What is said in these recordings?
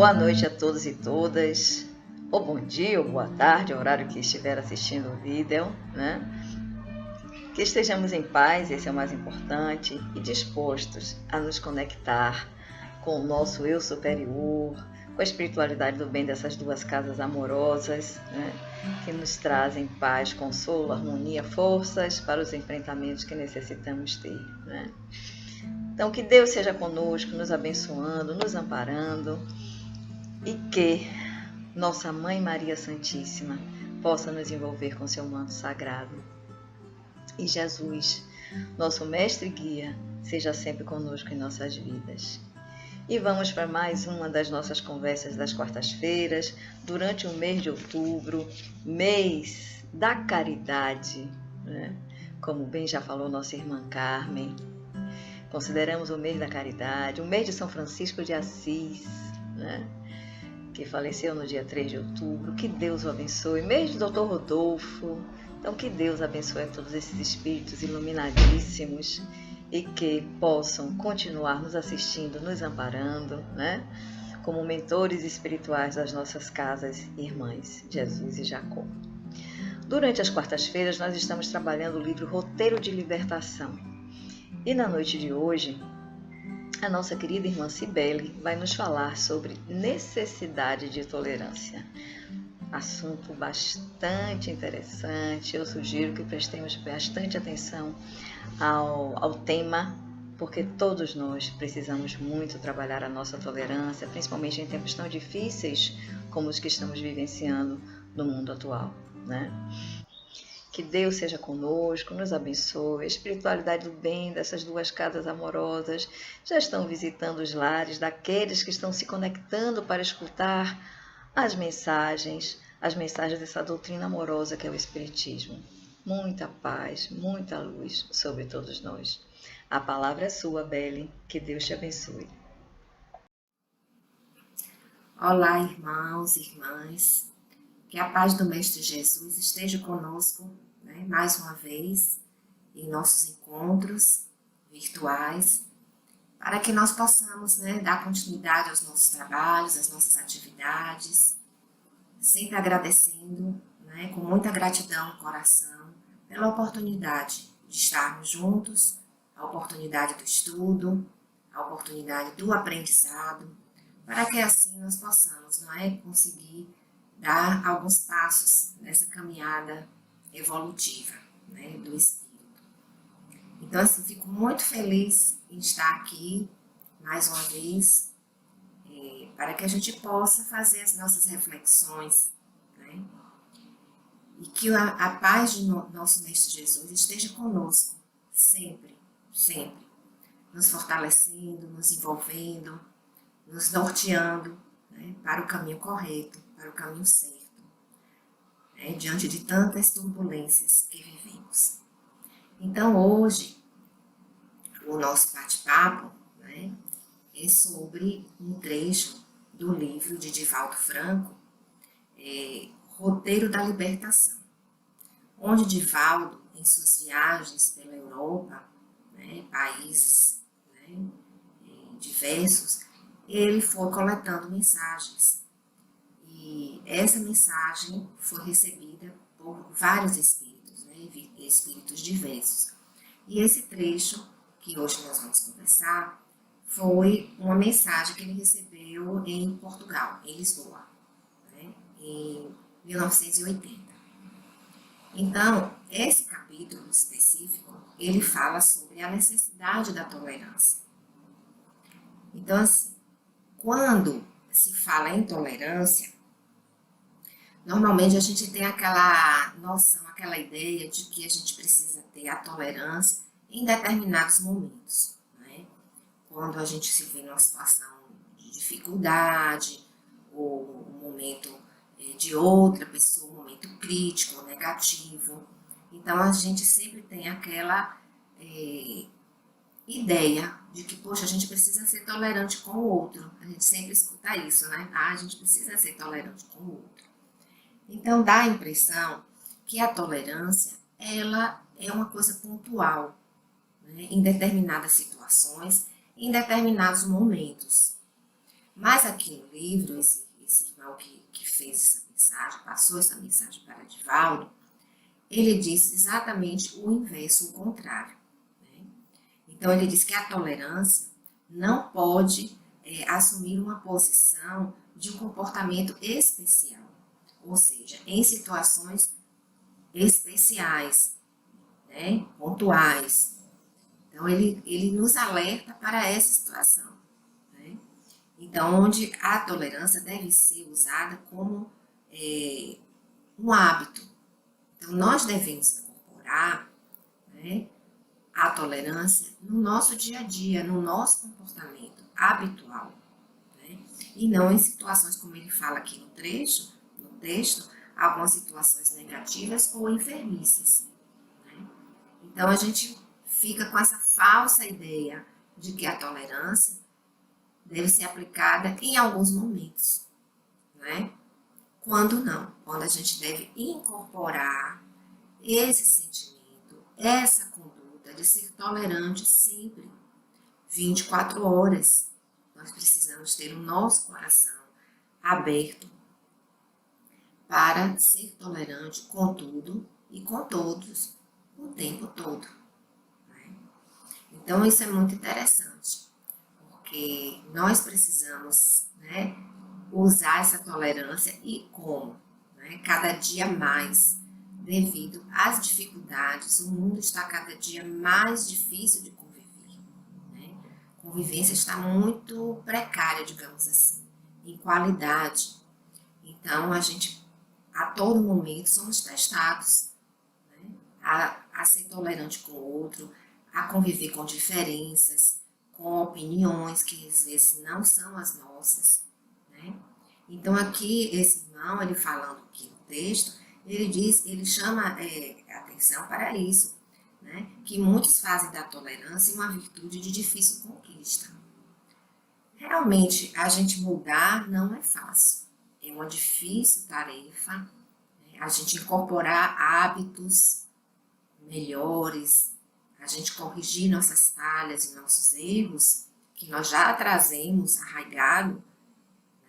Boa noite a todos e todas, ou bom dia, ou boa tarde, horário que estiver assistindo o vídeo, né? Que estejamos em paz, esse é o mais importante, e dispostos a nos conectar com o nosso eu superior, com a espiritualidade do bem dessas duas casas amorosas, né? Que nos trazem paz, consolo, harmonia, forças para os enfrentamentos que necessitamos ter, né? Então, que Deus seja conosco, nos abençoando, nos amparando, e que nossa Mãe Maria Santíssima possa nos envolver com seu manto sagrado. E Jesus, nosso mestre e guia, seja sempre conosco em nossas vidas. E vamos para mais uma das nossas conversas das quartas-feiras, durante o mês de outubro, mês da caridade, né? Como bem já falou nossa irmã Carmen, consideramos o mês da caridade, o mês de São Francisco de Assis, né? Que faleceu no dia 3 de outubro, que Deus o abençoe, mês do Dr. Rodolfo, então que Deus abençoe a todos esses espíritos iluminadíssimos e que possam continuar nos assistindo, nos amparando, né? Como mentores espirituais das nossas casas irmãs, Jesus e Jacó. Durante as quartas-feiras nós estamos trabalhando o livro Roteiro de Libertação e na noite de hoje a nossa querida irmã Cibele vai nos falar sobre necessidade de tolerância. Assunto bastante interessante, eu sugiro que prestemos bastante atenção ao tema, porque todos nós precisamos muito trabalhar a nossa tolerância, principalmente em tempos tão difíceis como os que estamos vivenciando no mundo atual, né? Que Deus seja conosco, nos abençoe, a espiritualidade do bem dessas duas casas amorosas já estão visitando os lares daqueles que estão se conectando para escutar as mensagens dessa doutrina amorosa que é o Espiritismo. Muita paz, muita luz sobre todos nós. A palavra é sua, Belle, que Deus te abençoe. Olá, irmãos e irmãs. Que a paz do Mestre Jesus esteja conosco, né, mais uma vez em nossos encontros virtuais, para que nós possamos, né, dar continuidade aos nossos trabalhos, às nossas atividades, sempre agradecendo, né, com muita gratidão no coração, pela oportunidade de estarmos juntos, a oportunidade do estudo, a oportunidade do aprendizado, para que assim nós possamos, não é, conseguir dar alguns passos nessa caminhada evolutiva, né, do espírito. Então, assim, fico muito feliz em estar aqui mais uma vez, para que a gente possa fazer as nossas reflexões, né, e que a paz de nosso Mestre Jesus esteja conosco sempre, sempre, nos fortalecendo, nos envolvendo, nos norteando, né, para o caminho correto, para o caminho certo, né, diante de tantas turbulências que vivemos. Então, hoje, o nosso bate-papo, né, é sobre um trecho do livro de Divaldo Franco, Roteiro da Libertação, onde Divaldo, em suas viagens pela Europa, né, países, né, diversos, ele foi coletando mensagens. E essa mensagem foi recebida por vários espíritos, né, espíritos diversos. E esse trecho que hoje nós vamos conversar foi uma mensagem que ele recebeu em Portugal, em Lisboa, né, em 1980. Então, esse capítulo específico, ele fala sobre a necessidade da tolerância. Então, assim, quando se fala em tolerância, normalmente a gente tem aquela noção, aquela ideia de que a gente precisa ter a tolerância em determinados momentos, né? Quando a gente se vê numa situação de dificuldade, ou um momento de outra pessoa, um momento crítico ou negativo. Então a gente sempre tem aquela ideia de que, poxa, a gente precisa ser tolerante com o outro. A gente sempre escuta isso, né? A gente precisa ser tolerante com o outro. Então, dá a impressão que a tolerância, ela é uma coisa pontual, né, em determinadas situações, em determinados momentos. Mas aqui no livro, esse irmão que fez essa mensagem, passou essa mensagem para Divaldo, ele disse exatamente o inverso, o contrário. Né? Então, ele diz que a tolerância não pode assumir uma posição de um comportamento especial, ou seja, em situações especiais, né, pontuais. Então, ele nos alerta para essa situação. Né? Então, onde a tolerância deve ser usada como um hábito. Então, nós devemos incorporar, né, a tolerância no nosso dia a dia, no nosso comportamento habitual. Né? E não em situações, como ele fala aqui no texto, algumas situações negativas ou enfermiças. Né? Então, a gente fica com essa falsa ideia de que a tolerância deve ser aplicada em alguns momentos, né? Quando não, quando a gente deve incorporar esse sentimento, essa conduta de ser tolerante sempre, 24 horas. Nós precisamos ter o nosso coração aberto para ser tolerante com tudo e com todos o tempo todo. Né? Então, isso é muito interessante, porque nós precisamos, né, usar essa tolerância e como? Né? Cada dia mais, devido às dificuldades, o mundo está cada dia mais difícil de conviver. Né? A convivência está muito precária, digamos assim, em qualidade. Então, a gente, a todo momento, somos testados, né? a ser tolerante com o outro, a conviver com diferenças, com opiniões que às vezes não são as nossas. Né? Então, aqui, esse irmão, ele falando aqui no texto, ele chama atenção para isso, né? Que muitos fazem da tolerância uma virtude de difícil conquista. Realmente, a gente mudar não é fácil, é uma difícil tarefa, né? A gente incorporar hábitos melhores, a gente corrigir nossas falhas e nossos erros, que nós já trazemos arraigado,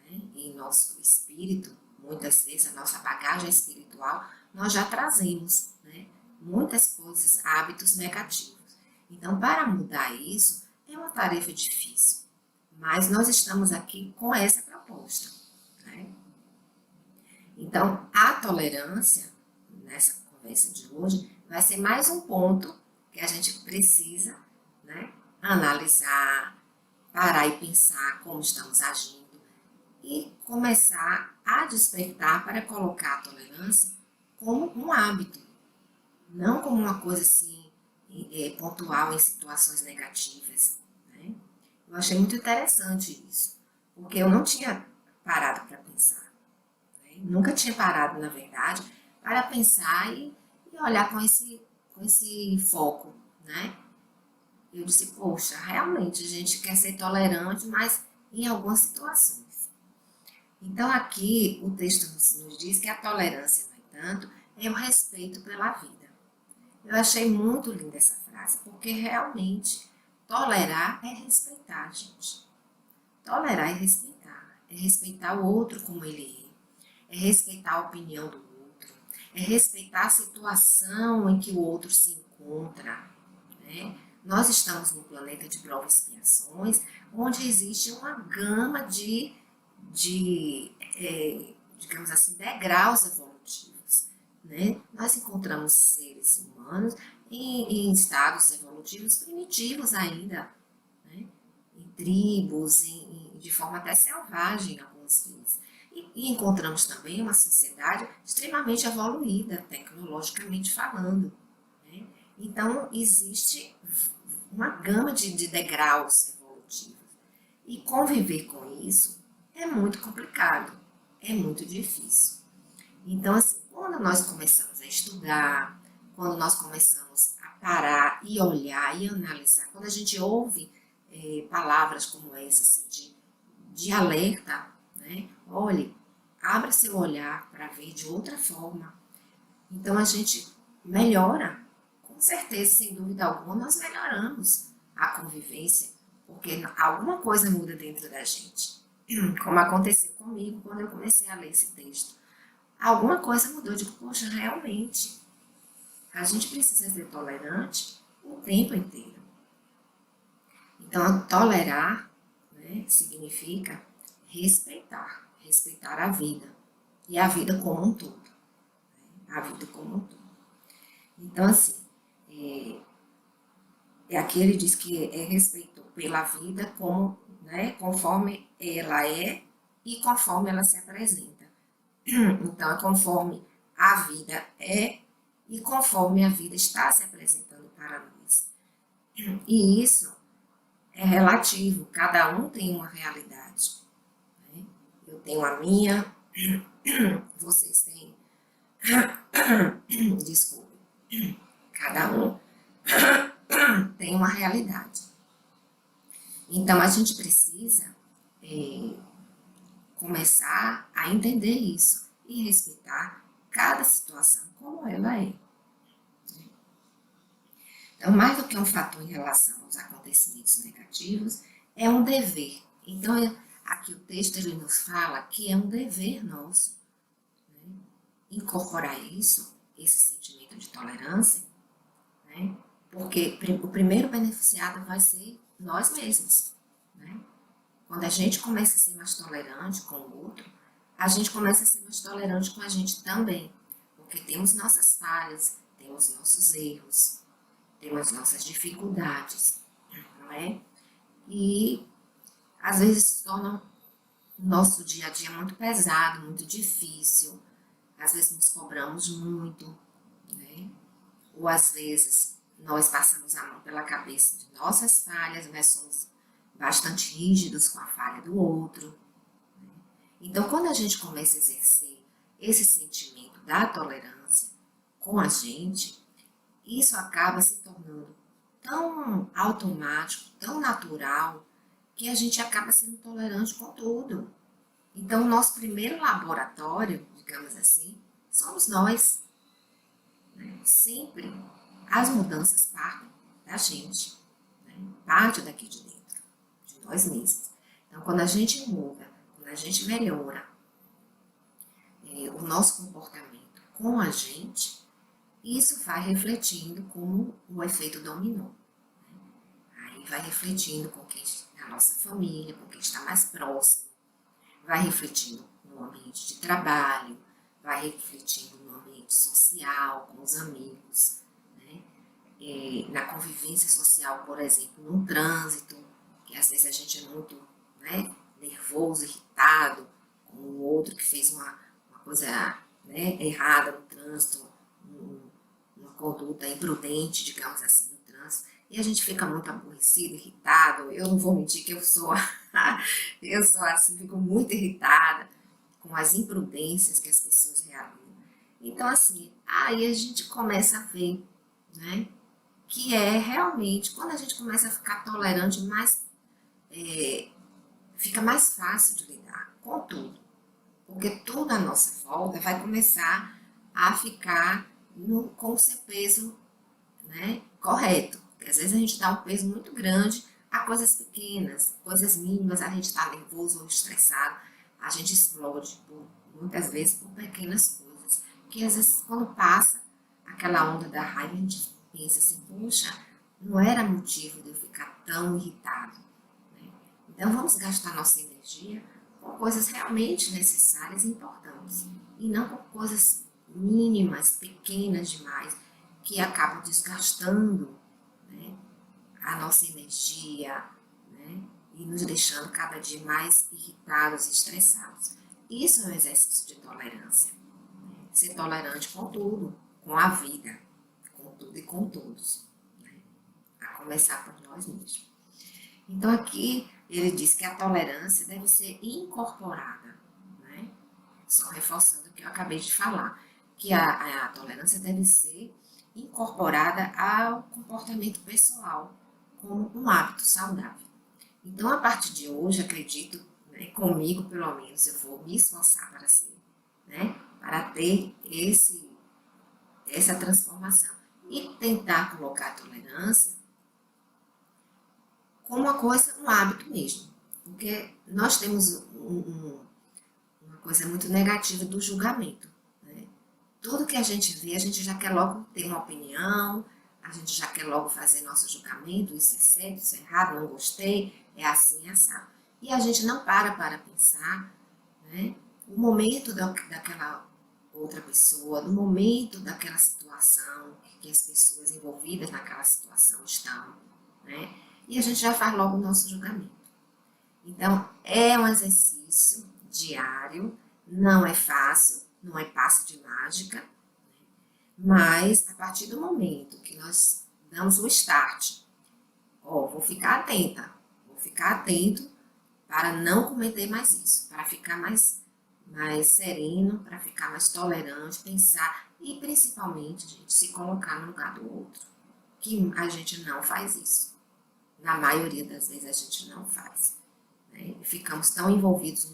né, em nosso espírito, muitas vezes a nossa bagagem espiritual, nós já trazemos, né, muitas coisas, hábitos negativos. Então, para mudar isso, é uma tarefa difícil, mas nós estamos aqui com essa proposta. Né? Então, a tolerância, nessa conversa de hoje, vai ser mais um ponto que a gente precisa, né, analisar, parar e pensar como estamos agindo e começar a despertar para colocar a tolerância como um hábito, não como uma coisa assim pontual em situações negativas. Né? Eu achei muito interessante isso, porque eu não tinha parado para pensar. Né? Nunca tinha parado, na verdade, para pensar e olhar com esse foco, né? Eu disse, poxa, realmente a gente quer ser tolerante, mas em algumas situações. Então aqui o texto nos diz que a tolerância, no entanto, é o respeito pela vida. Eu achei muito linda essa frase, porque realmente tolerar é respeitar, gente. Tolerar é respeitar o outro como ele é respeitar a opinião do outro, é respeitar a situação em que o outro se encontra. Né? Nós estamos num planeta de provas e expiações, onde existe uma gama de digamos assim, degraus evolutivos. Né? Nós encontramos seres humanos em estados evolutivos primitivos ainda, né? Em tribos, de forma até selvagem, algumas vezes. E encontramos também uma sociedade extremamente evoluída, tecnologicamente falando. Né? Então, existe uma gama de degraus evolutivos. E conviver com isso é muito complicado, é muito difícil. Então, assim, quando nós começamos a estudar, quando nós começamos a parar e olhar e analisar, quando a gente ouve palavras como essa, assim, de alerta, né? Olhe, abra seu olhar para ver de outra forma. Então, a gente melhora, com certeza, sem dúvida alguma, nós melhoramos a convivência, porque alguma coisa muda dentro da gente. como aconteceu comigo quando eu comecei a ler esse texto. Alguma coisa mudou, eu digo, poxa, realmente, a gente precisa ser tolerante o tempo inteiro. Então, tolerar, né, significa respeitar a vida, e a vida como um todo, né, a vida como um todo. Então, assim, aqui ele diz que é respeito pela vida como, né, conforme ela é e conforme ela se apresenta. Então, é conforme a vida é e conforme a vida está se apresentando para nós. E isso é relativo, cada um tem uma realidade, né? Eu tenho a minha, vocês têm, desculpe, cada um tem uma realidade. Então, a gente precisa começar a entender isso e respeitar cada situação como ela é. Então, mais do que um fator em relação aos acontecimentos negativos, é um dever. Então, aqui o texto ele nos fala que é um dever nosso, né, incorporar isso, esse sentimento de tolerância, né, porque o primeiro beneficiado vai ser nós mesmos. Né? Quando a gente começa a ser mais tolerante com o outro, a gente começa a ser mais tolerante com a gente também, porque temos nossas falhas, temos nossos erros, temos nossas dificuldades, não é? E às vezes se torna o nosso dia a dia muito pesado, muito difícil, às vezes nos cobramos muito, né? Ou às vezes nós passamos a mão pela cabeça de nossas falhas, nós somos bastante rígidos com a falha do outro. Então, quando a gente começa a exercer esse sentimento da tolerância com a gente, isso acaba se tornando tão automático, tão natural, que a gente acaba sendo tolerante com tudo. Então, o nosso primeiro laboratório, digamos assim, somos nós. Né? Sempre as mudanças partem da gente, né? Parte daqui de dentro, de nós mesmos. Então, quando a gente muda, quando a gente melhora o nosso comportamento com a gente, isso vai refletindo como o efeito dominó. Aí vai refletindo com quem na nossa família, com quem está mais próximo, vai refletindo no ambiente de trabalho, vai refletindo no ambiente social, com os amigos, né? Na convivência social, por exemplo, no trânsito, que às vezes a gente é muito, né, nervoso, irritado com o outro que fez uma coisa, né, errada no trânsito, uma conduta imprudente, digamos assim, no trânsito, e a gente fica muito aborrecido, irritado. Eu não vou mentir que eu sou assim, fico muito irritada com as imprudências que as pessoas realizam. Então, assim, aí a gente começa a ver, né, que é realmente, quando a gente começa a ficar tolerante, fica mais fácil de lidar com tudo. Porque tudo à nossa volta vai começar a ficar com o seu peso, né, correto. Porque às vezes a gente dá um peso muito grande a coisas pequenas, coisas mínimas, a gente está nervoso ou estressado, a gente explode muitas vezes por pequenas coisas. Que às vezes quando passa aquela onda da raiva, a gente pensa assim, poxa, não era motivo de eu ficar tão irritado. Né? Então vamos gastar nossa energia com coisas realmente necessárias e importantes, e não com coisas mínimas, pequenas demais, que acabam desgastando, né, a nossa energia, né, e nos deixando cada dia mais irritados e estressados. Isso é um exercício de tolerância. Né? Ser tolerante com tudo, com a vida, com tudo e com todos. Né? A começar por nós mesmos. Então aqui ele diz que a tolerância deve ser incorporada. Né? Só reforçando o que eu acabei de falar, que a tolerância deve ser incorporada ao comportamento pessoal, como um hábito saudável. Então, a partir de hoje, acredito, né, comigo pelo menos, eu vou me esforçar para ser, né, para ter essa transformação e tentar colocar a tolerância como uma coisa, um hábito mesmo. Porque nós temos uma coisa muito negativa do julgamento, né? Tudo que a gente vê, a gente já quer logo ter uma opinião, a gente já quer logo fazer nosso julgamento, isso é certo, isso é errado, não gostei, é assim, é assado. E a gente não para pensar, né, o momento daquela outra pessoa, no momento daquela situação, que as pessoas envolvidas naquela situação estão, né? E a gente já faz logo o nosso julgamento. Então, é um exercício diário, não é fácil, não é passo de mágica, mas a partir do momento que nós damos o start, vou ficar atento para não cometer mais isso, para ficar mais sereno, para ficar mais tolerante, pensar e principalmente, gente, se colocar no lugar do outro, que a gente não faz isso. Na maioria das vezes a gente não faz. Né? Ficamos tão envolvidos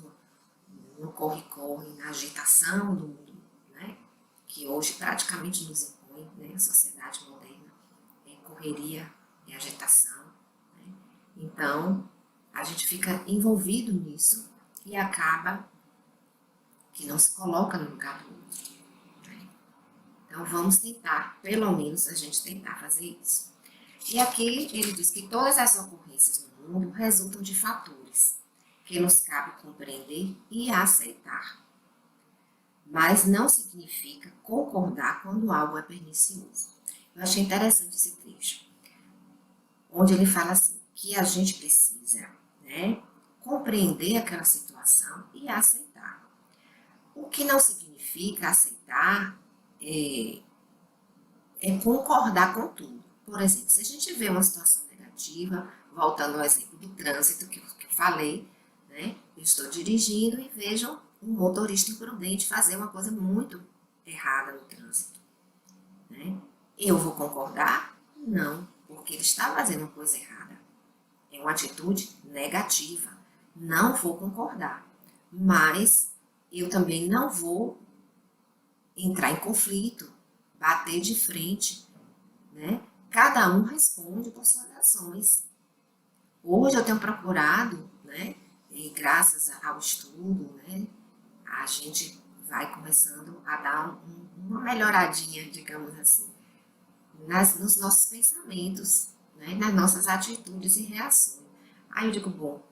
no corre-corre, na agitação do mundo, né? Que hoje praticamente nos impõe, né? A sociedade moderna é correria, é agitação. Né? Então, a gente fica envolvido nisso e acaba que não se coloca no lugar do outro. Né? Então, vamos tentar, pelo menos a gente tentar fazer isso. E aqui ele diz que todas as ocorrências no mundo resultam de fatores que nos cabe compreender e aceitar. Mas não significa concordar quando algo é pernicioso. Eu achei interessante esse trecho, onde ele fala assim, que a gente precisa, né, compreender aquela situação e aceitar. O que não significa aceitar é concordar com tudo. Por exemplo, se a gente vê uma situação negativa, voltando ao exemplo do trânsito que eu falei, né? Eu estou dirigindo e vejo um motorista imprudente fazer uma coisa muito errada no trânsito. Né? Eu vou concordar? Não, porque ele está fazendo uma coisa errada. É uma atitude negativa. Não vou concordar. Mas eu também não vou entrar em conflito, bater de frente. Né? Cada um responde por suas ações. Hoje eu tenho procurado, né? E graças ao estudo, né, a gente vai começando a dar uma melhoradinha, digamos assim, nos nossos pensamentos, né, nas nossas atitudes e reações. Aí eu digo, bom,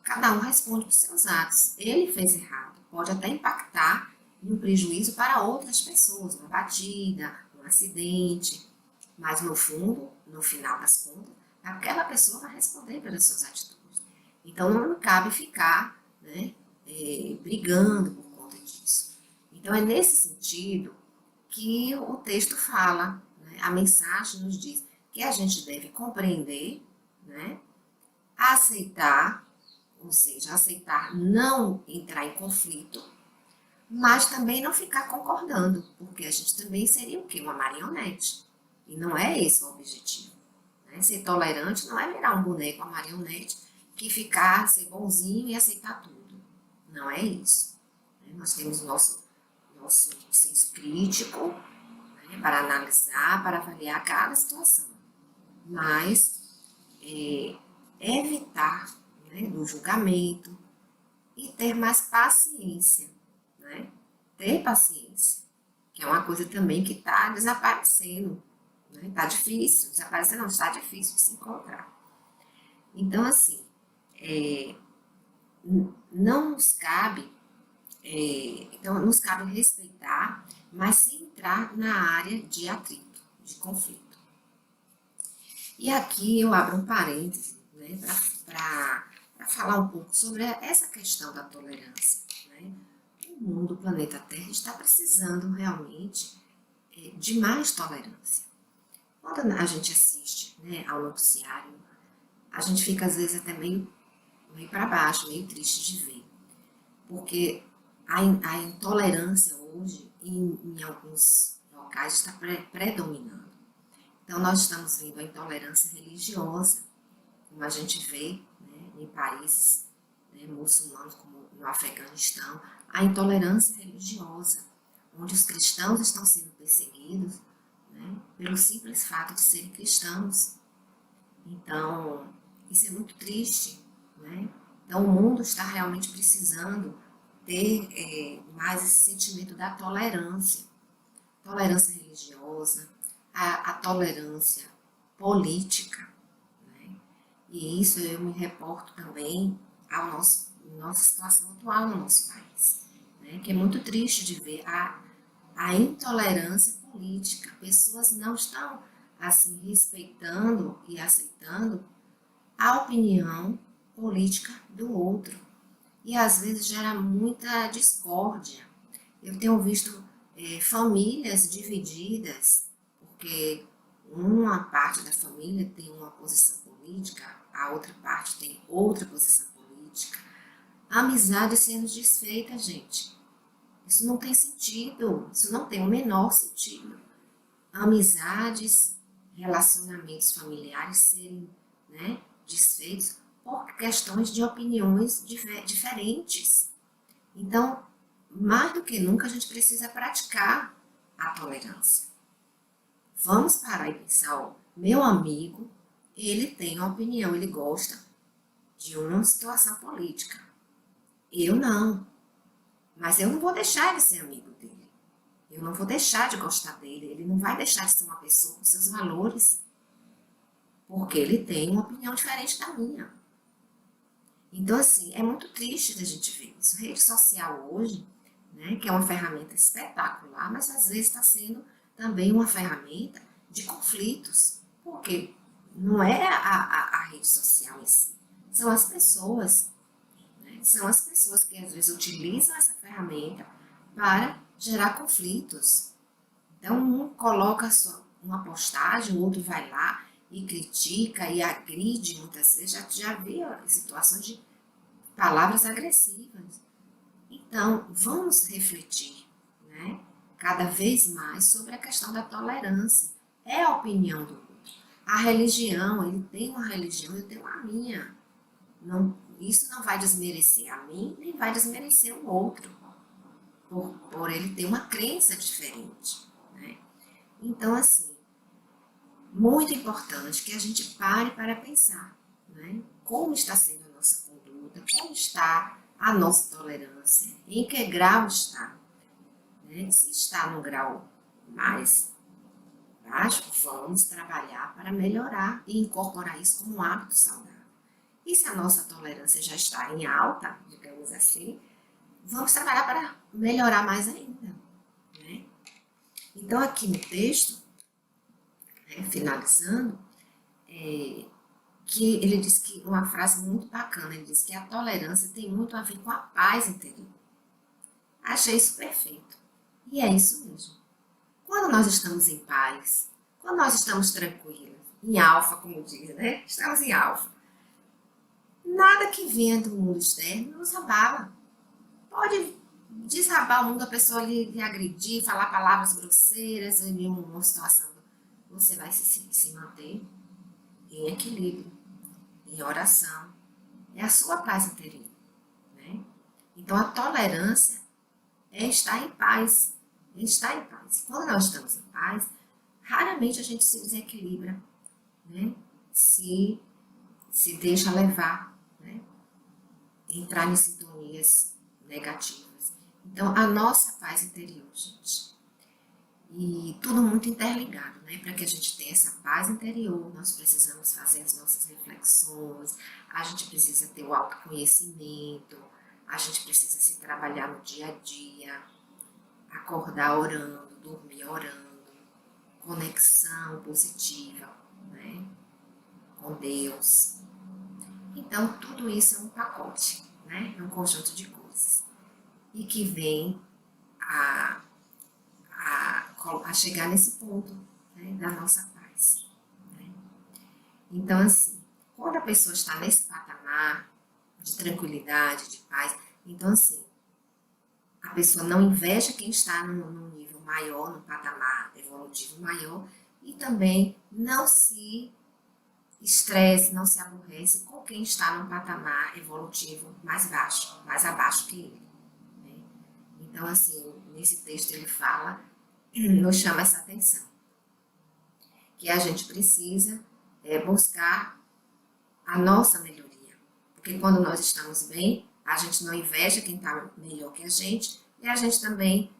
cada um responde por seus atos. Ele fez errado, pode até impactar em um prejuízo para outras pessoas, uma batida, um acidente, mas no fundo, no final das contas, aquela pessoa vai responder pelas suas atitudes. Então, não cabe ficar, né, brigando por conta disso. Então, é nesse sentido que o texto fala, né, a mensagem nos diz que a gente deve compreender, né, aceitar, ou seja, aceitar não entrar em conflito, mas também não ficar concordando, porque a gente também seria o quê? Uma marionete. E não é esse o objetivo. Né? Ser tolerante não é virar um boneco, uma marionete, que ficar, ser bonzinho e aceitar tudo. Não é isso. Nós temos o nosso senso crítico, né, para analisar, para avaliar cada situação. Mas evitar, né, do julgamento e ter mais paciência. Né? Ter paciência, que é uma coisa também que está desaparecendo. Está difícil, desaparecer não, está difícil de se encontrar. Então, assim, não nos cabe, então nos cabe respeitar, mas sem entrar na área de atrito, de conflito. E aqui eu abro um parêntese, né, para falar um pouco sobre essa questão da tolerância. Né? O mundo, o planeta Terra, está precisando realmente de mais tolerância. Quando a gente assiste, né, ao noticiário, a gente fica às vezes até meio para baixo, meio triste de ver. Porque a intolerância hoje, em alguns locais, está predominando. Então, nós estamos vendo a intolerância religiosa, como a gente vê, né, em países, né, muçulmanos, como no Afeganistão, a intolerância religiosa, onde os cristãos estão sendo perseguidos, né, pelo simples fato de serem cristãos. Então, isso é muito triste, né? Então, o mundo está realmente precisando ter mais esse sentimento da tolerância. Tolerância religiosa, a tolerância política, né? E isso eu me reporto também à nossa situação atual no nosso país, né? Que é muito triste de ver a intolerância política. Pessoas não estão assim respeitando e aceitando a opinião política do outro. E às vezes gera muita discórdia. Eu tenho visto famílias divididas, porque uma parte da família tem uma posição política, a outra parte tem outra posição política. Amizade sendo desfeita, gente. Isso não tem sentido, isso não tem o menor sentido. Amizades, relacionamentos familiares serem, né, desfeitos por questões de opiniões diferentes. Então, mais do que nunca, a gente precisa praticar a tolerância. Vamos parar e pensar, ó, meu amigo, ele tem uma opinião, ele gosta de uma situação política. Eu não. Mas eu não vou deixar ele ser amigo dele. Eu não vou deixar de gostar dele. Ele não vai deixar de ser uma pessoa com seus valores, porque ele tem uma opinião diferente da minha. Então, assim, é muito triste da gente ver isso. Rede social hoje, né, que é uma ferramenta espetacular, mas às vezes está sendo também uma ferramenta de conflitos. Porque não é a rede social em si, são as pessoas. Né? São as pessoas que às vezes utilizam essa ferramenta para gerar conflitos. Então, um coloca uma postagem, o outro vai lá e critica e agride muitas vezes. Já vi situações de palavras agressivas. Então, vamos refletir, né, cada vez mais sobre a questão da tolerância. É a opinião do outro. A religião, ele tem uma religião, eu tenho a minha. Não, isso não vai desmerecer a mim, nem vai desmerecer o outro, por ele ter uma crença diferente. Né? Então, assim, muito importante que a gente pare para pensar, né? Como está sendo a nossa conduta, como está a nossa tolerância, em que grau está. Né? Se está no grau mais baixo, vamos trabalhar para melhorar e incorporar isso como um hábito saudável. E se a nossa tolerância já está em alta, digamos assim, vamos trabalhar para melhorar mais ainda. Né? Então, aqui no texto, finalizando, que ele diz que uma frase muito bacana, ele diz que a tolerância tem muito a ver com a paz interior. Achei isso perfeito. E é isso mesmo. Quando nós estamos em paz, quando nós estamos tranquilos, em alfa, como diz, né? Estamos em alfa. Nada que venha do mundo externo nos abala. Pode desabar o mundo, a pessoa lhe agredir, falar palavras grosseiras em uma situação. Você vai se manter em equilíbrio, em oração. É a sua paz interior. Né? Então, a tolerância é estar em paz. É estar em paz. Quando nós estamos em paz, raramente a gente se desequilibra, né? Se deixa levar, né? Entrar em sintonias negativas. Então, a nossa paz interior, gente. E tudo muito interligado, né? Para que a gente tenha essa paz interior, nós precisamos fazer as nossas reflexões, a gente precisa ter o autoconhecimento, a gente precisa se trabalhar no dia a dia, acordar orando, dormir orando, conexão positiva, né? Com Deus. Então, tudo isso é um pacote, né? É um conjunto de coisas. E que vem a chegar nesse ponto, né, da nossa paz. Né? Então, assim, quando a pessoa está nesse patamar de tranquilidade, de paz, então, assim, a pessoa não inveja quem está num nível maior, num patamar evolutivo maior, e também não se estresse, não se aborrece com quem está num patamar evolutivo mais baixo, mais abaixo que ele. Né? Então, assim, nesse texto ele fala, nos chama essa atenção, que a gente precisa buscar a nossa melhoria, Porque quando nós estamos bem, a gente não inveja quem está melhor que a gente, e a gente também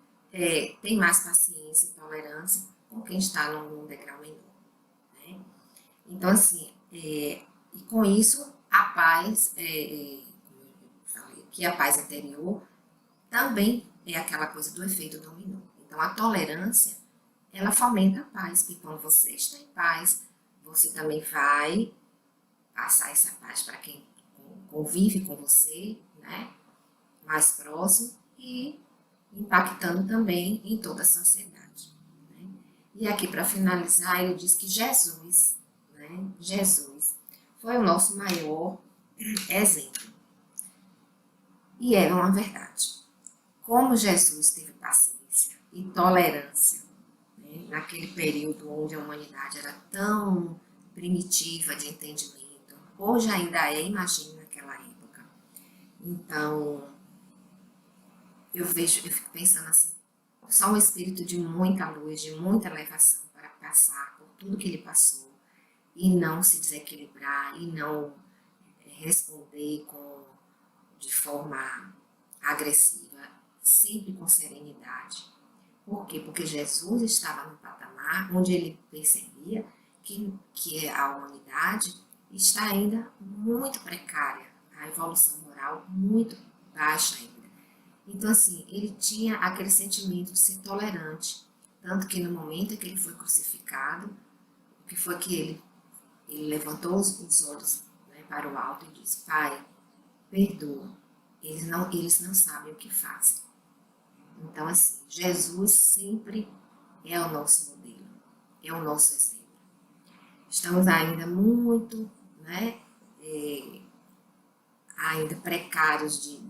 tem mais paciência e tolerância com quem está num degrau menor, né? Então, assim, e com isso, a paz, como eu falei, que a paz interior também é aquela coisa do efeito dominó. Então, a tolerância, ela fomenta a paz, porque quando você está em paz, você também vai passar essa paz para quem convive com você, né, mais próximo, e impactando também em toda a sociedade, né? E aqui, para finalizar, ele diz que Jesus, né, Jesus foi o nosso maior exemplo. E era uma verdade. Como Jesus teve paciência e tolerância, né, naquele período onde a humanidade era tão primitiva de entendimento, hoje ainda imagine naquela época. Então, eu fico pensando assim, só um espírito de muita luz, de muita elevação para passar por tudo que ele passou e não se desequilibrar e não responder de forma agressiva, sempre com serenidade. Por quê? Porque Jesus estava no patamar onde ele percebia que a humanidade está ainda muito precária, a evolução moral muito baixa ainda. Então, assim, ele tinha aquele sentimento de ser tolerante, tanto que no momento em que ele foi crucificado, o que foi que ele levantou os olhos, né, para o alto e disse: Pai, perdoa, eles não sabem o que fazem. Então, assim, Jesus sempre é o nosso modelo, é o nosso exemplo. Estamos ainda muito, né, ainda precários de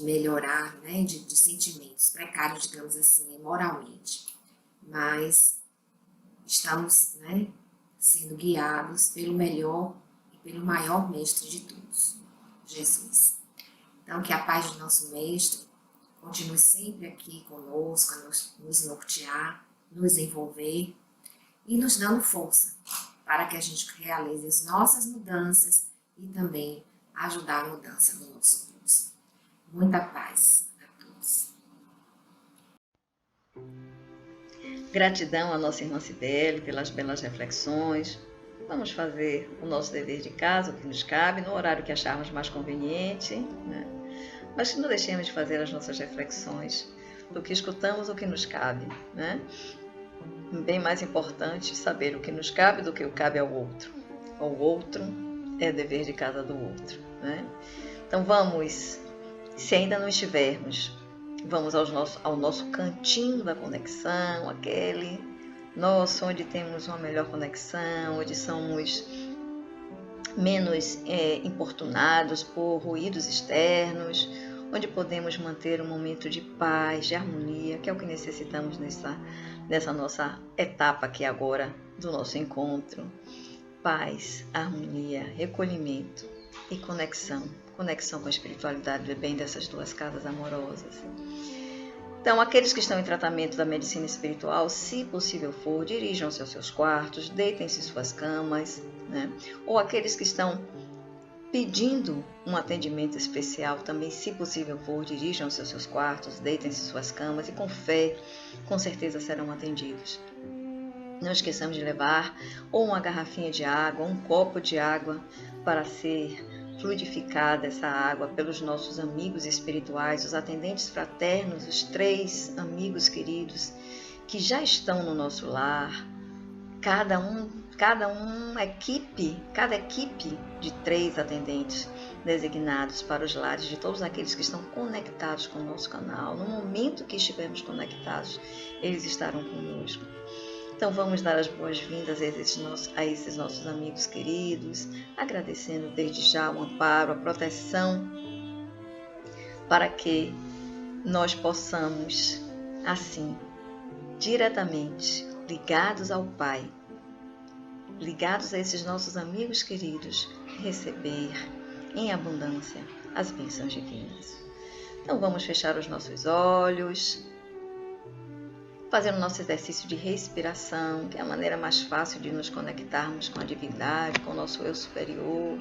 melhorar, né, de sentimentos, precários, digamos assim, moralmente. Mas estamos, né, sendo guiados pelo melhor e pelo maior mestre de todos, Jesus. Então, que a paz do nosso mestre continue sempre aqui conosco, a nos nortear, nos envolver e nos dando força para que a gente realize as nossas mudanças e também ajudar a mudança do nosso mundo. Muita paz a todos. Gratidão à nossa irmã Cibele pelas belas reflexões. Vamos fazer o nosso dever de casa, o que nos cabe, no horário que acharmos mais conveniente, né? Mas que não deixemos de fazer as nossas reflexões do que escutamos, o que nos cabe, né? Bem mais importante saber o que nos cabe do que o cabe ao outro. O outro é dever de casa do outro, né? Então vamos, se ainda não estivermos, vamos ao nosso cantinho da conexão, aquele nosso onde temos uma melhor conexão, onde somos menos importunados por ruídos externos, onde podemos manter um momento de paz, de harmonia, que é o que necessitamos nessa nossa etapa aqui agora do nosso encontro. Paz, harmonia, recolhimento e conexão com a espiritualidade do bem dessas duas casas amorosas. Então, aqueles que estão em tratamento da medicina espiritual, se possível for, dirijam-se aos seus quartos, deitem-se em suas camas, né? Ou aqueles que estão pedindo um atendimento especial, também, se possível for, dirijam-se aos seus quartos, deitem-se em suas camas e com fé, com certeza serão atendidos. Não esqueçamos de levar ou uma garrafinha de água, um copo de água para ser fluidificada essa água pelos nossos amigos espirituais, os atendentes fraternos, os 3 amigos queridos que já estão no nosso lar, cada equipe de 3 atendentes designados para os lares de todos aqueles que estão conectados com o nosso canal. No momento que estivermos conectados, eles estarão conosco. Então vamos dar as boas-vindas a esses nossos amigos queridos, agradecendo desde já o amparo, a proteção, para que nós possamos, assim, diretamente, ligados ao Pai, ligados a esses nossos amigos queridos, receber em abundância as bênçãos divinas. Então vamos fechar os nossos olhos, fazendo o nosso exercício de respiração, que é a maneira mais fácil de nos conectarmos com a divindade, com o nosso eu superior.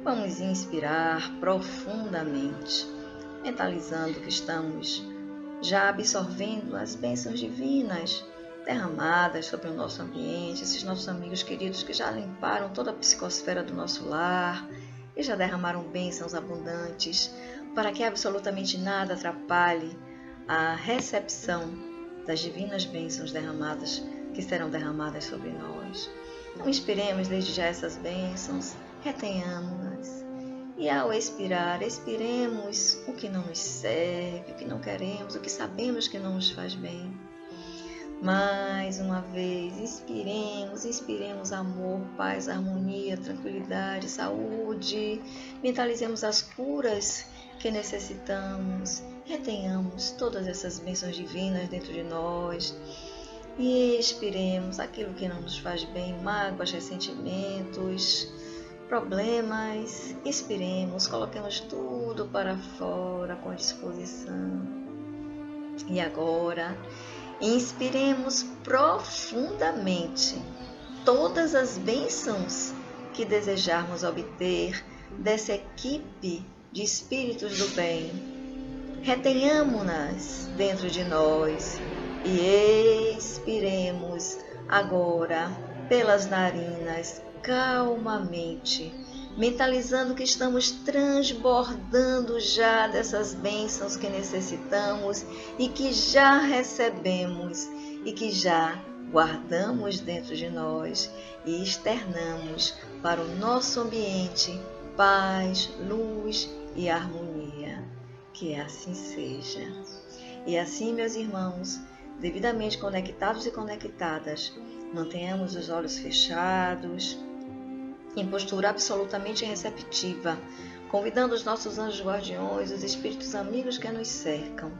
Vamos inspirar profundamente, mentalizando que estamos já absorvendo as bênçãos divinas derramadas sobre o nosso ambiente, esses nossos amigos queridos que já limparam toda a psicosfera do nosso lar e já derramaram bênçãos abundantes para que absolutamente nada atrapalhe a recepção das divinas bênçãos derramadas que serão derramadas sobre nós. Então, inspiremos desde já essas bênçãos, retenhamos-nas. E ao expirar, expiremos o que não nos serve, o que não queremos, o que sabemos que não nos faz bem. Mais uma vez, inspiremos amor, paz, harmonia, tranquilidade, saúde. Mentalizemos as curas que necessitamos. Retenhamos todas essas bênçãos divinas dentro de nós. E expiremos aquilo que não nos faz bem, mágoas, ressentimentos, problemas. Expiremos, coloquemos tudo para fora com disposição. E agora, inspiremos profundamente todas as bênçãos que desejarmos obter dessa equipe de espíritos do bem. Retenhamos-nas dentro de nós e expiremos agora pelas narinas calmamente, mentalizando que estamos transbordando já dessas bênçãos que necessitamos e que já recebemos e que já guardamos dentro de nós e externamos para o nosso ambiente paz, luz e harmonia. Que assim seja. E assim, meus irmãos, devidamente conectados e conectadas, mantenhamos os olhos fechados, em postura absolutamente receptiva, convidando os nossos anjos guardiões, os espíritos amigos que nos cercam.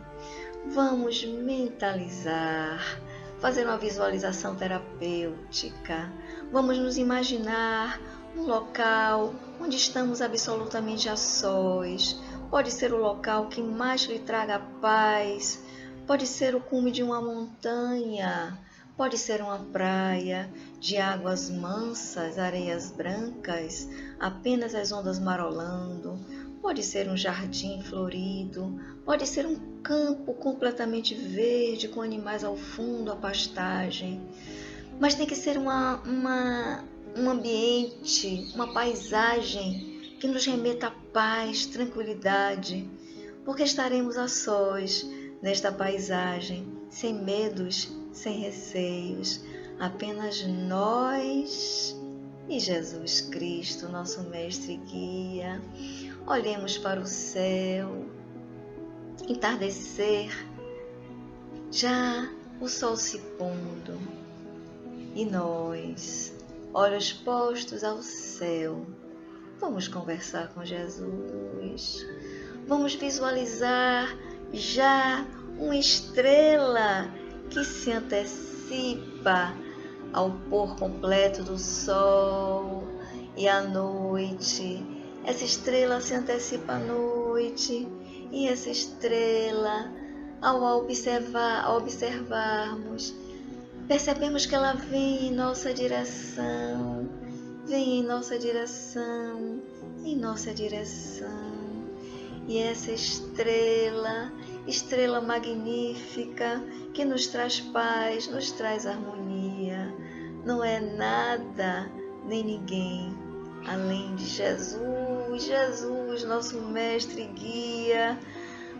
Vamos mentalizar, fazer uma visualização terapêutica. Vamos nos imaginar um local onde estamos absolutamente a sós. Pode ser o local que mais lhe traga paz, pode ser o cume de uma montanha, pode ser uma praia de águas mansas, areias brancas, apenas as ondas marolando, pode ser um jardim florido, pode ser um campo completamente verde com animais ao fundo, a pastagem, mas tem que ser um ambiente, uma paisagem que nos remeta a paz, tranquilidade, porque estaremos a sós nesta paisagem, sem medos, sem receios, apenas nós e Jesus Cristo, nosso mestre e guia. Olhemos para o céu, entardecer, já o sol se pondo, e nós, olhos postos ao céu, vamos conversar com Jesus, vamos visualizar já uma estrela que se antecipa ao pôr completo do sol e à noite. Essa estrela se antecipa à noite e essa estrela, ao observarmos, percebemos que ela vem em nossa direção, vem em nossa direção, em nossa direção. E essa estrela magnífica que nos traz paz, nos traz harmonia, não é nada nem ninguém além de Jesus, nosso mestre e guia,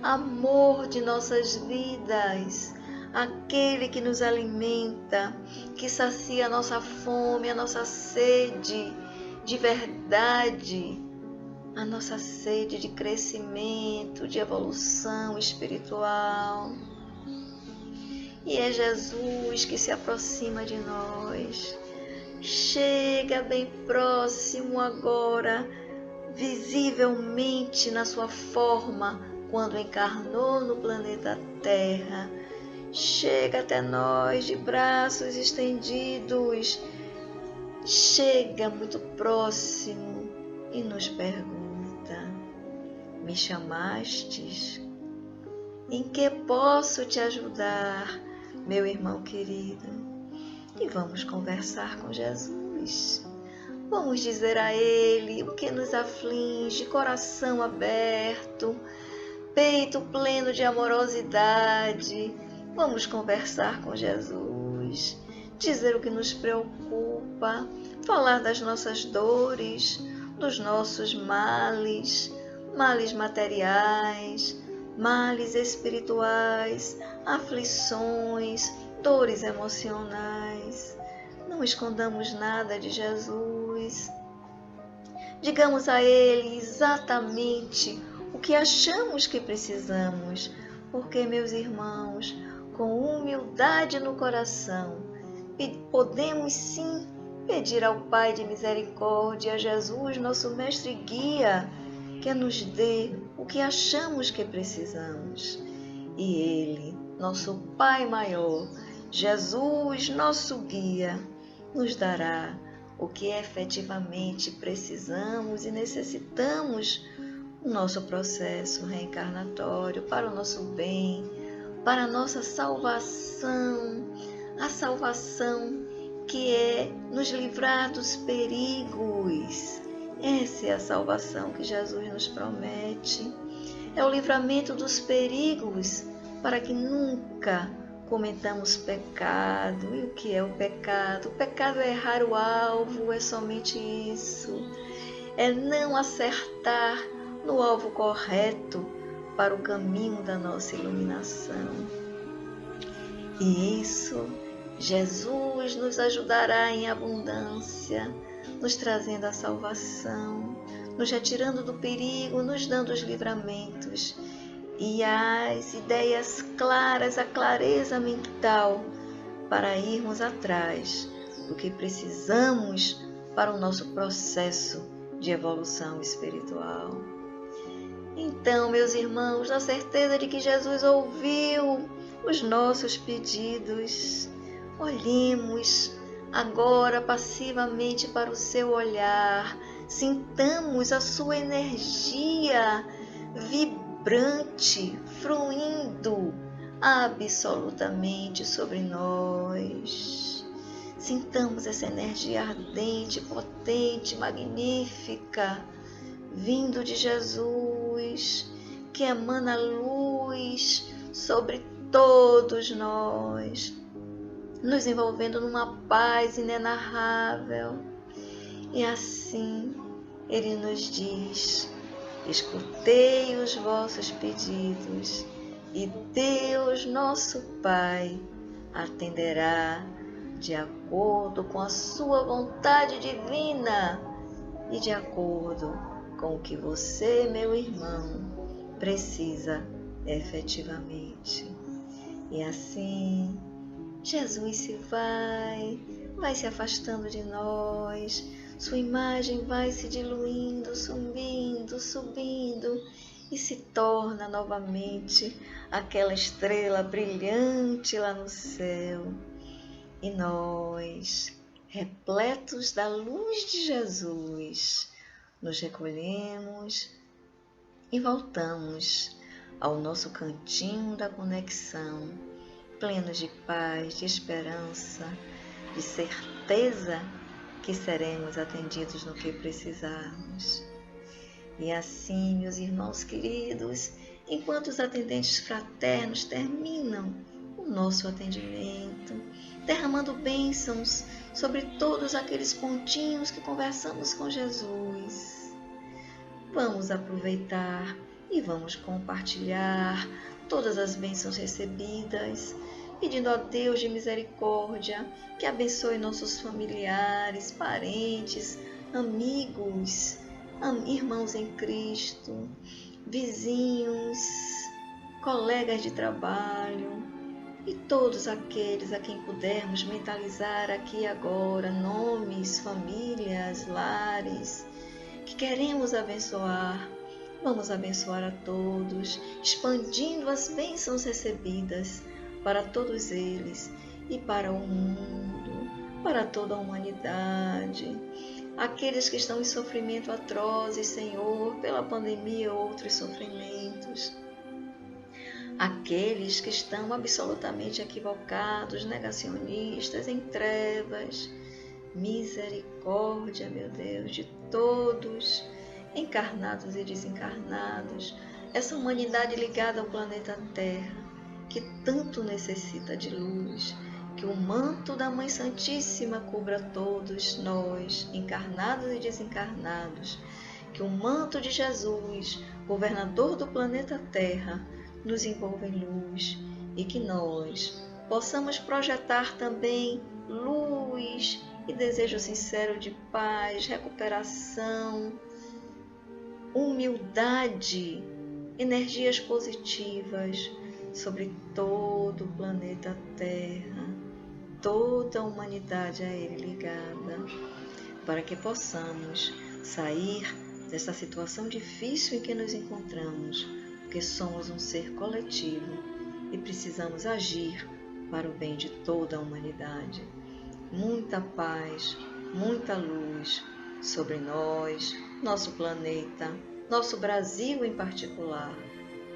amor de nossas vidas, aquele que nos alimenta, que sacia a nossa fome, a nossa sede de verdade, a nossa sede de crescimento, de evolução espiritual. E é Jesus que se aproxima de nós, chega bem próximo agora, visivelmente na sua forma, quando encarnou no planeta Terra. Chega até nós de braços estendidos, chega muito próximo e nos pergunta: me chamastes? Em que posso te ajudar, meu irmão querido? E vamos conversar com Jesus. Vamos dizer a Ele o que nos aflige, coração aberto, peito pleno de amorosidade. Vamos conversar com Jesus, dizer o que nos preocupa, falar das nossas dores, dos nossos males, males materiais, males espirituais, aflições, dores emocionais. Não escondamos nada de Jesus. Digamos a Ele exatamente o que achamos que precisamos, porque, meus irmãos, com humildade no coração, podemos sim pedir ao Pai de misericórdia, a Jesus, nosso mestre e guia, que nos dê o que achamos que precisamos. E Ele, nosso Pai maior, Jesus, nosso guia, nos dará o que efetivamente precisamos e necessitamos no nosso processo reencarnatório, para o nosso bem, para a nossa salvação, a salvação que é nos livrar dos perigos. Essa é a salvação que Jesus nos promete. É o livramento dos perigos para que nunca cometamos pecado. E o que é o pecado? O pecado é errar o alvo, é somente isso. É não acertar no alvo correto para o caminho da nossa iluminação. E isso Jesus nos ajudará em abundância, nos trazendo a salvação, nos retirando do perigo, nos dando os livramentos e as ideias claras, a clareza mental para irmos atrás do que precisamos para o nosso processo de evolução espiritual. Então, meus irmãos, na certeza de que Jesus ouviu os nossos pedidos, olhemos agora passivamente para o seu olhar, sintamos a sua energia vibrante, fluindo absolutamente sobre nós. Sintamos essa energia ardente, potente, magnífica, vindo de Jesus, que emana luz sobre todos nós, nos envolvendo numa paz inenarrável. E assim Ele nos diz: escutei os vossos pedidos, e Deus, nosso Pai, atenderá de acordo com a sua vontade divina e de acordo com o que você, meu irmão, precisa efetivamente. E assim, Jesus se vai se afastando de nós, sua imagem vai se diluindo, subindo e se torna novamente aquela estrela brilhante lá no céu. E nós, repletos da luz de Jesus, nos recolhemos e voltamos ao nosso cantinho da conexão, plenos de paz, de esperança, de certeza que seremos atendidos no que precisarmos. E assim, meus irmãos queridos, enquanto os atendentes fraternos terminam o nosso atendimento, derramando bênçãos sobre todos aqueles pontinhos que conversamos com Jesus, vamos aproveitar e vamos compartilhar todas as bênçãos recebidas, pedindo a Deus de misericórdia que abençoe nossos familiares, parentes, amigos, irmãos em Cristo, vizinhos, colegas de trabalho e todos aqueles a quem pudermos mentalizar aqui e agora, nomes, famílias, lares, que queremos abençoar. Vamos abençoar a todos, expandindo as bênçãos recebidas para todos eles e para o mundo, para toda a humanidade. Aqueles que estão em sofrimento atroz, Senhor, pela pandemia e outros sofrimentos. Aqueles que estão absolutamente equivocados, negacionistas, em trevas. misericórdia, meu Deus, de todos, encarnados e desencarnados, essa humanidade ligada ao planeta Terra, que tanto necessita de luz, que o manto da Mãe Santíssima cubra todos nós, encarnados e desencarnados, que o manto de Jesus, governador do planeta Terra, nos envolva em luz e que nós possamos projetar também luz e desejo sincero de paz, recuperação, humildade, energias positivas sobre todo o planeta Terra, toda a humanidade a ele ligada, para que possamos sair dessa situação difícil em que nos encontramos, porque somos um ser coletivo e precisamos agir para o bem de toda a humanidade. Muita paz, muita luz sobre nós, nosso planeta, nosso Brasil em particular.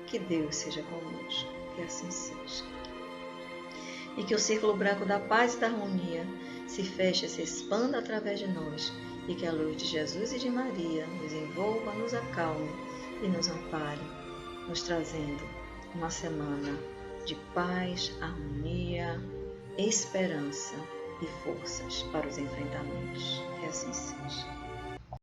Que Deus seja conosco, que assim seja. E que o círculo branco da paz e da harmonia se feche e se expanda através de nós, e que a luz de Jesus e de Maria nos envolva, nos acalme e nos ampare, nos trazendo uma semana de paz, harmonia, esperança e forças para os enfrentamentos. Que assim seja.